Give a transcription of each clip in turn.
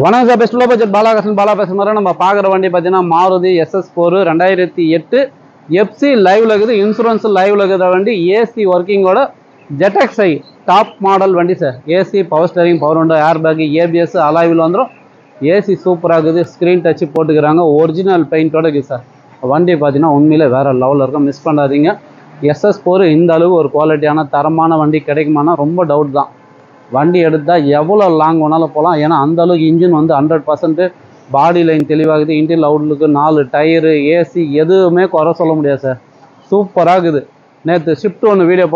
வணக்கம் sir. Best low budget Balakrishnan Bala பேசுகிற மாதிரி நம்ம பார்க்குற வண்டி பார்த்தீங்கன்னா மாருதி SS4 2008 எஃப்சி லைவ்ல இருக்குது, இன்சூரன்ஸ் லைவ்ல இருக்கிற வண்டி, ஏசி ஒர்க்கிங்கோட ZXi டாப் மாடல் வண்டி sir. AC, power steering, power window, air bag, ABS அலாய்வில் வந்துடும். ஏசி சூப்பராக இருக்குது, ஸ்க்ரீன் டச்சு போட்டுக்கிறாங்க, ஒரிஜினல் பெயிண்டோட இருக்குது சார். வண்டி பார்த்தீங்கன்னா உண்மையிலே வேறு லெவலில் இருக்கும், மிஸ் பண்ணாதீங்க. SS4 இந்த அளவு ஒரு குவாலிட்டியான தரமான வண்டி கிடைக்குமானா ரொம்ப டவுட் தான். வண்டி எடுத்தால் எவ்வளோ லாங் வேணாலும் போகலாம். ஏன்னா அந்தளவுக்கு இன்ஜின் வந்து 100% பாடி லைன் தெளிவாகுது. இன்டீரியல் அவுட்லுக்கு 4 டயரு, ஏசி எதுவுமே குறை சொல்ல முடியாது சார். சூப்பராக இருக்குது. நேற்று ஷிஃப்ட் ஒன்று வீடியோ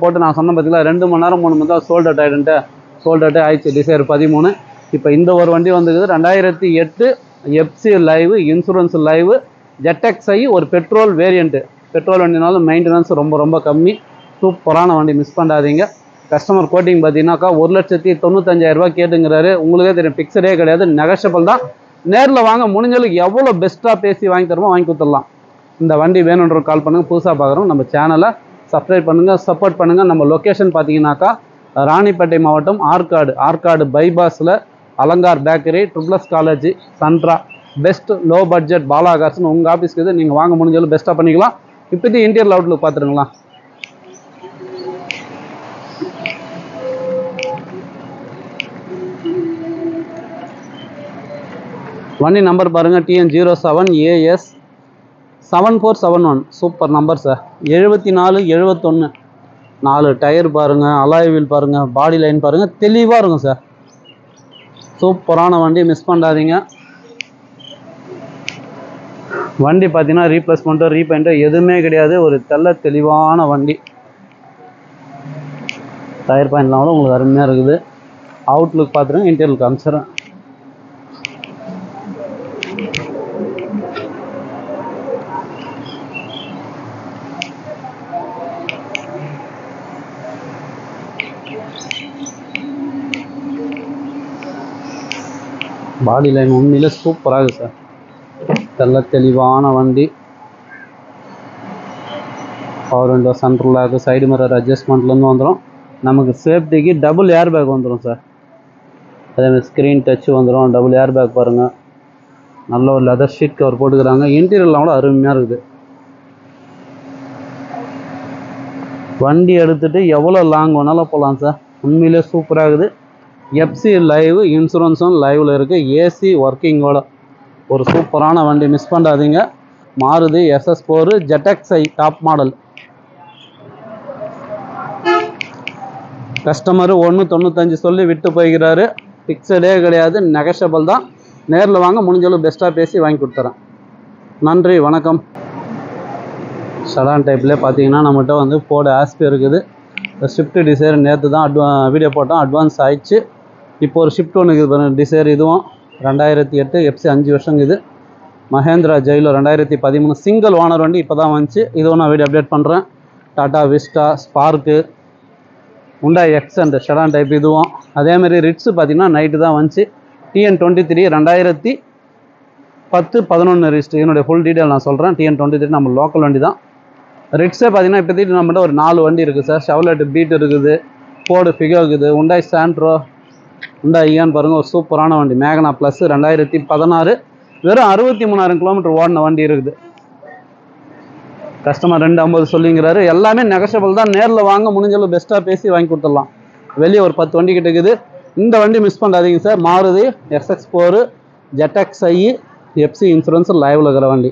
போட்டு நான் சொன்ன பார்த்தீங்களா, 2 மணி நேரம் 3 மணி நேரம் சோல்டர் ஆகிடுன்ட்டு ஆயிடுச்சு. டிசைர் 13. இப்போ இந்த ஒரு வண்டி வந்துக்குது 2008 FC live, insurance live, ZXi ஒரு பெட்ரோல் வேரியண்ட்டு. பெட்ரோல் வண்டினாலும் மெயின்டெனன்ஸ் ரொம்ப கம்மி. சூப்பரான வண்டி, மிஸ் பண்ணாதீங்க. கஸ்டமர் கோட்டிங் பார்த்தீங்கன்னாக்கா 1,95,000 கேட்டுங்கிறாரு. உங்களுக்கே தெரியும், ஃபிக்ஸடே கிடையாது, நெகஷபிள் தான். நேரில் வாங்க, முடிஞ்சளவுக்கு எவ்வளோ பெஸ்ட்டாக பேசி வாங்கி தருமோ வாங்கி கொடுத்துடலாம். இந்த வண்டி வேணுன்ற கால் பண்ணுங்கள். புதுசாக பார்க்குறோம், நம்ம சேனலை சப்ஸ்கிரைப் பண்ணுங்கள், சப்போர்ட் பண்ணுங்கள். நம்ம லொக்கேஷன் பார்த்தீங்கன்னாக்கா ராணிப்பேட்டை மாவட்டம், ஆற்காடு பைபாஸில் அலங்கார் பேக்கரி, ட்ரிபிள்எஸ் காலேஜ், சன்ட்ரா. பெஸ்ட் லோ பட்ஜெட் பாலாகாசன் உங்கள் ஆஃபீஸ்க்கு இது. நீங்கள் வாங்க முடிஞ்சளவு பெஸ்ட்டாக பண்ணிக்கலாம். இப்போதைக்கு இன்டீரியர் அவுட்லுக் பார்த்துருங்களா. வண்டி நம்பர் பாருங்கள், TN07AS 7471. Super number sir. 7471. 4 tyre பாருங்கள், அலாய் வீல் பாருங்கள், பாடி லைன் பாருங்கள், தெளிவாக இருக்கும் சார். சூப்பரான வண்டி, மிஸ் பண்ணாதீங்க. வண்டி பார்த்தீங்கன்னா ரீப்ளேஸ்மெண்ட்டோ ரீபெயிண்ட்டோ எதுவுமே கிடையாது. ஒரு தெளிவான வண்டி. டயர் பாயிண்ட்லாம் கூட உங்களுக்கு அருமையாக இருக்குது. அவுட்லுக் பார்த்துருங்க, இன்டீரியல் காமிச்சிடுறேன். பாடி லைன் உண்மையிலே சூப்பராக இருக்குது சார். தெளிவான வண்டி. Power window, central lock, side mirror அட்ஜஸ்ட்மெண்ட்லேருந்து வந்துடும். நமக்கு சேஃப்டிக்கு டபுள் ஏர் பேக் வந்துடும் சார். அதேமாதிரி ஸ்க்ரீன் டச்சு வந்துடும். டபுள் ஏர் பேக் பாருங்கள். நல்ல ஒரு லெதர் ஷீட் கவர் போட்டுக்கிறாங்க. இன்டீரியர்லாம் கூட அருமையாக இருக்குது. வண்டி எடுத்துகிட்டு எவ்வளோ லாங் வேணாலும் போகலாம் சார். உண்மையிலே சூப்பராக இருக்குது. எஃப்சி லைவ், இன்சூரன்ஸும் லைவில் இருக்குது, ஏசி ஒர்க்கிங்கோட ஒரு சூப்பரான வண்டி, மிஸ் பண்ணாதீங்க. Maruti SS4 ZXi top model. Customer 1,95 சொல்லி விட்டு போய்கிறாரு. ஃபிக்ஸடே கிடையாது, நெகஷபிள் தான். நேரில் வாங்க, முடிஞ்சளவு பெஸ்ட்டாக பேசி வாங்கி கொடுத்துறேன். நன்றி, வணக்கம். சடான் டைப்லேயே பார்த்தீங்கன்னா நம்மகிட்ட வந்து ஃபோர்டு ஆஸ்பி இருக்குது. ஷிஃப்ட் டிசைர் நேற்று தான் வீடியோ போட்டோம், அட்வான்ஸ் ஆயிடுச்சு. இப்போ ஒரு ஷிஃப்ட் ஒன்று இருக்குது டிசைர். இதுவும் 2008 எஃப்சி 5 வருஷம் இது. மஹேந்திரா ஜெயிலோ 2013 சிங்கிள் ஓனர் வண்டி. இப்போ தான் வந்துச்சு. இதுவும் நான் வீடியோ அப்டேட் பண்ணுறேன். Tata Vista, Spark, Hyundai Xcent sedan type. இதுவும் அதேமாதிரி ரிட்ஸு பார்த்திங்கன்னா நைட்டு தான் வந்துச்சு. TN23 2010-11 register. என்னுடைய ஃபுல் டீட்டெயில் நான் சொல்கிறேன். TN23 நம்ம லோக்கல் வண்டி தான். ரிட்ஸே பார்த்தீங்கன்னா இப்போதைக்கு நம்மகிட்ட ஒரு 4 வண்டி இருக்குது சார். ஷெவ்லெட் பீட் இருக்குது, ஃபோர்டு ஃபிகோ இருக்குது, ஹுண்டாய் சாண்ட்ரோ, ஹுண்டாய் இயான் பாருங்கள், ஒரு சூப்பரான வண்டி. மேகனா ப்ளஸ் 2016 வெறும் 63,000 கிலோமீட்டர் ஓடின வண்டி இருக்குது. கஸ்டமர் 250 சொல்லிங்கிறாரு. எல்லாமே நெகஷபிள் தான். நேரில் வாங்க, முடிஞ்சளவு பெஸ்ட்டாக பேசி வாங்கி கொடுத்துடலாம். வெளியே ஒரு 10 வண்டி கிட்ட இருக்குது. இந்த வண்டி மிஸ் பண்ணாதீங்க sir. Maruti SS4 ZXi FC insurance லைவில் இருக்கிற வண்டி.